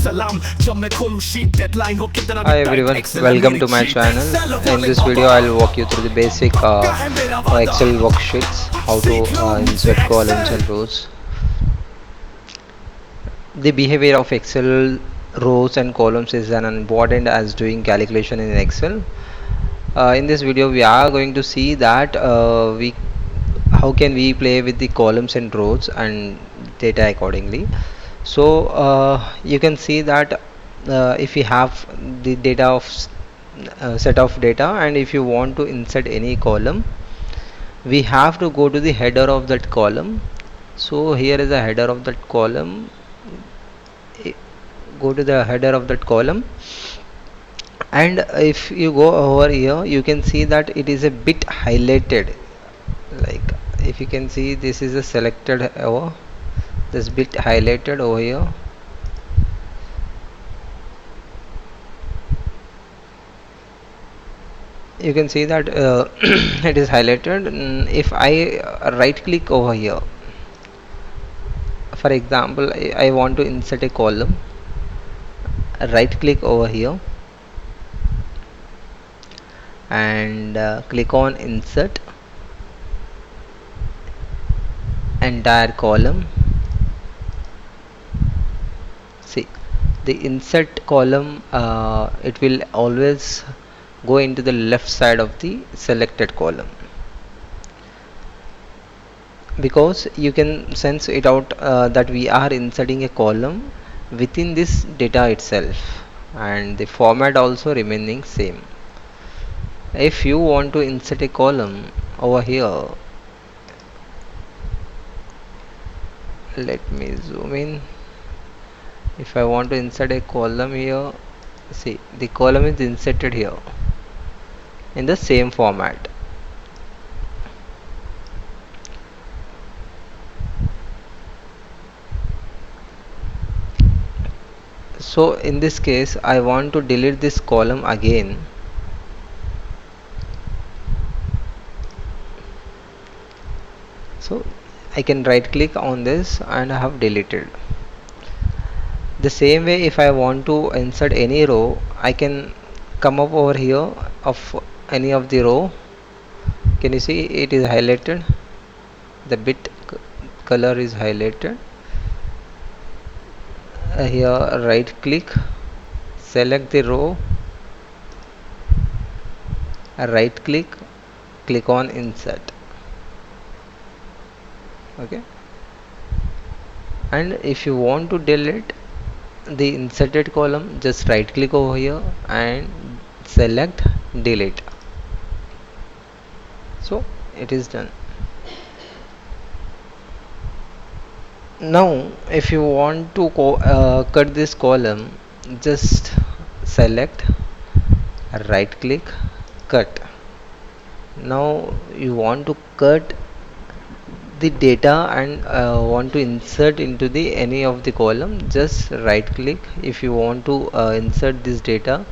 Hi everyone, welcome to my channel. In this video, I'll walk you through the basic Excel worksheets, how to insert columns and rows. The behavior of Excel rows and columns is an important as doing calculation in Excel. In this video, we are going to see that we how can we play with the columns and rows and data accordingly. So you can see that if you have the data of set of data, and if you want to insert any column, we have to go to the header of that column. So here is the header of that column. Go to the header of that column, and if you go over here, you can see that it is a bit highlighted. Like, if you can see, this is a selected over this bit highlighted over here. You can see that it is highlighted. If I right click over here, for example, I want to insert a column, right click over here and click on insert entire column. See, the insert column, it will always go into the left side of the selected column, because you can sense it out that we are inserting a column within this data itself, and the format also remaining same. If you want to insert a column over here, let me zoom in. If I want to insert a column here, see, the column is inserted here in the same format. So in this case, I want to delete this column again. So I can right click on this and I have deleted. The same way, if I want to insert any row, I can come up over here of any of the row. Can you see it is highlighted? The bit color is highlighted. Here right click, select the row, right click, click on insert. Okay, and if you want to delete the inserted column, just right click over here and select delete. So it is done. Now if you want to cut this column, just select, right click, cut. Now you want to cut the data and want to insert into the any of the column, just right click. If you want to insert this data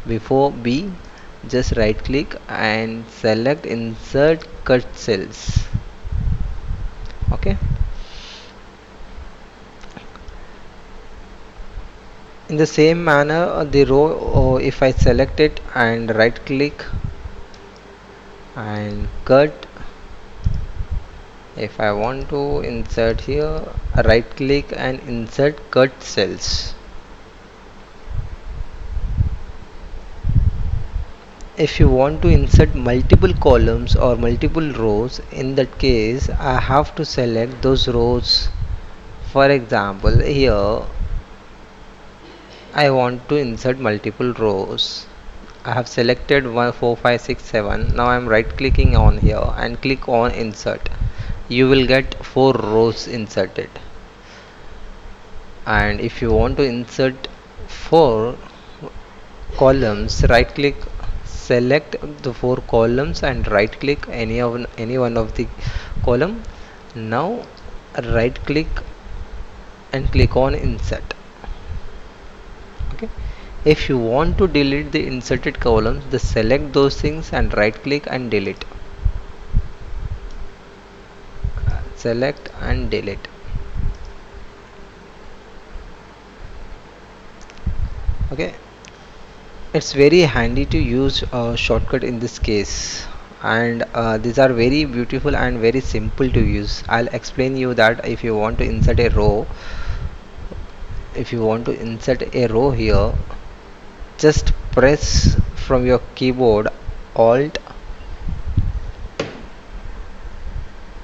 before B, just right click and select insert cut cells. Okay, in the same manner, the row, if I select it and right click and cut, if I want to insert here, right click and insert cut cells. If you want to insert multiple columns or multiple rows, in that case I have to select those rows. For example, here I want to insert multiple rows. I have selected 1, 4, 5, 6, 7. Now I am right clicking on here and click on insert. You will get 4 rows inserted. And if you want to insert 4 columns, right click, select the 4 columns and right click any one of the column. Now right click and click on insert. Okay, if you want to delete the inserted columns, just select those things and right click and delete. Select and delete. Okay, it's very handy to use a shortcut in this case, and these are very beautiful and very simple to use. I'll explain you that if you want to insert a row, here, just press from your keyboard Alt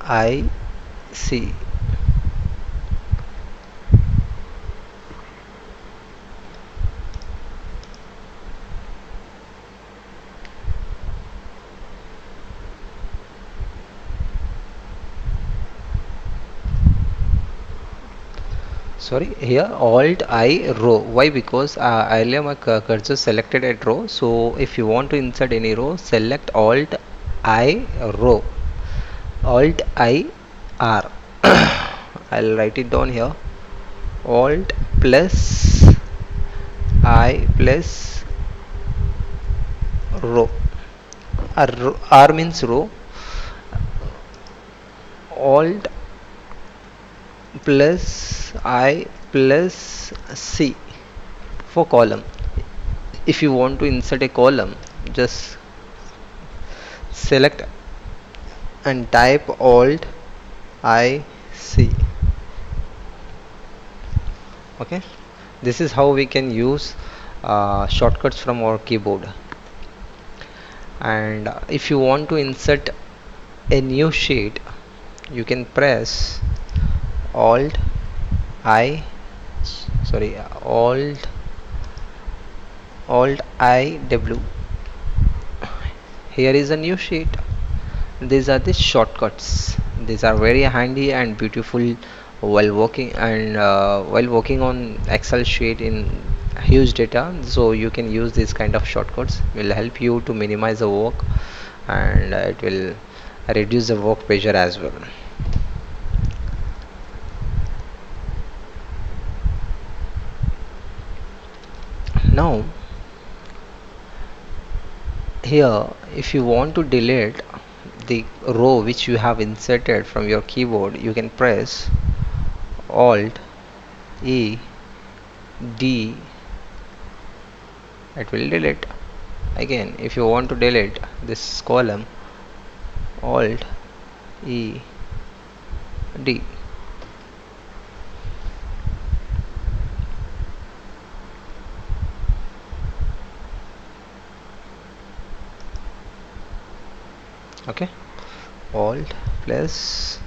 I C. Sorry, here Alt I row. Why? Because earlier my cursor selected a row. So if you want to insert any row, select Alt I row. Alt I R. I'll write it down here. Alt plus I plus row. R means row. Alt plus I plus C for column. If you want to insert a column, just select and type Alt I C. Okay, this is how we can use shortcuts from our keyboard. And if you want to insert a new sheet, you can press Alt I sorry Alt I W. Here is a new sheet. These are the shortcuts. These are very handy and beautiful while working on Excel sheet in huge data. So you can use this kind of shortcuts. Will help you to minimize the work, and it will reduce the work pressure as well. Now here, if you want to delete the row which you have inserted from your keyboard, you can press Alt E D. It will delete. Again, if you want to delete this column, Alt E D. Okay, Alt plus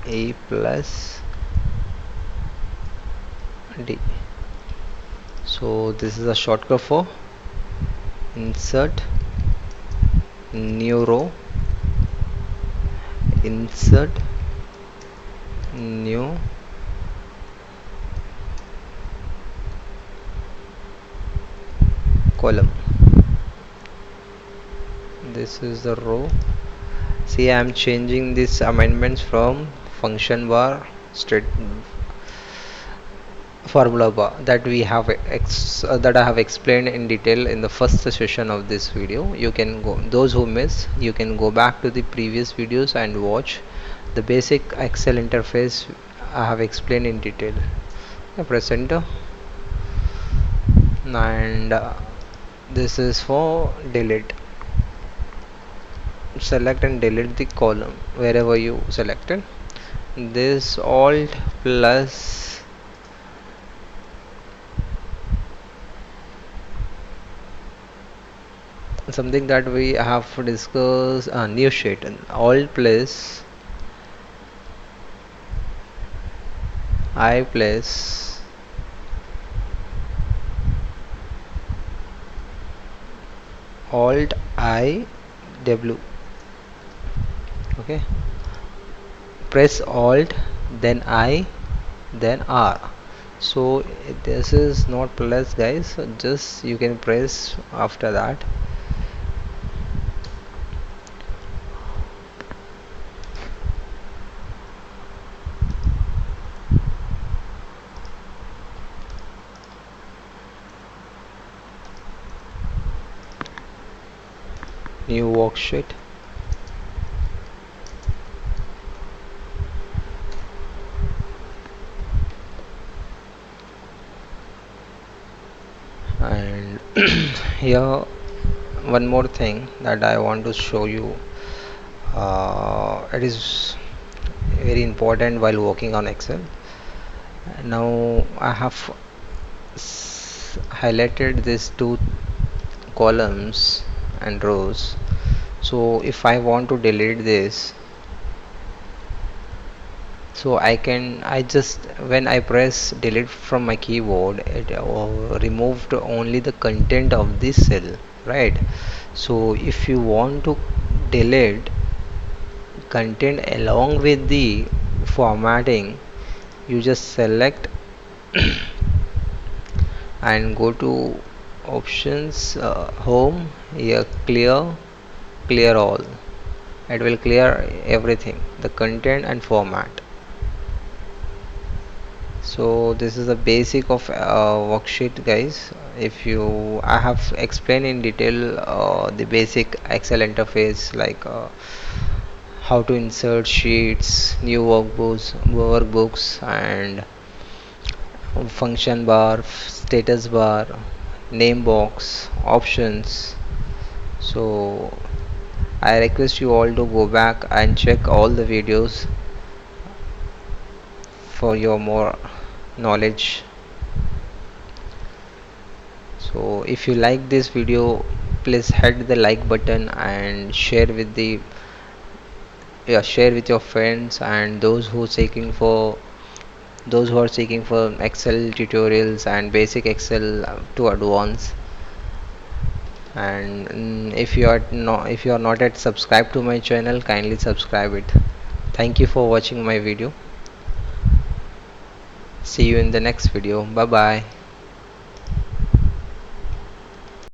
E plus D. So this is a shortcut for insert new row, insert new column. This is the row. See, I am changing these amendments from function bar straight formula bar that we have that I have explained in detail in the first session of this video. You can go, those who miss, you can go back to the previous videos and watch the basic Excel interface I have explained in detail. I press enter, and this is for delete. Select and delete the column wherever you selected. This Alt plus something that we have discussed, new sheet, and Alt plus I plus Alt I W. Okay, press Alt then I then R. So this is not plus, guys, so just you can press after that. New worksheet. And here one more thing that I want to show you. It is very important while working on Excel. Now I have highlighted these two columns and rows. So if I want to delete this, so I just when I press delete from my keyboard, it removed only the content of this cell, right? So if you want to delete content along with the formatting, you just select and go to options, home, here clear all. It will clear everything, the content and format. So this is the basic of worksheet, guys. If you I have explained in detail the basic Excel interface, like how to insert sheets, new workbooks, and function bar, status bar, name box, options. So I request you all to go back and check all the videos for your more knowledge. So if you like this video, please hit the like button and share with your friends and those who are seeking for Excel tutorials and basic Excel to advance. And if you are not yet subscribed to my channel, kindly subscribe it. Thank you for watching my video. See you in the next video. Bye bye.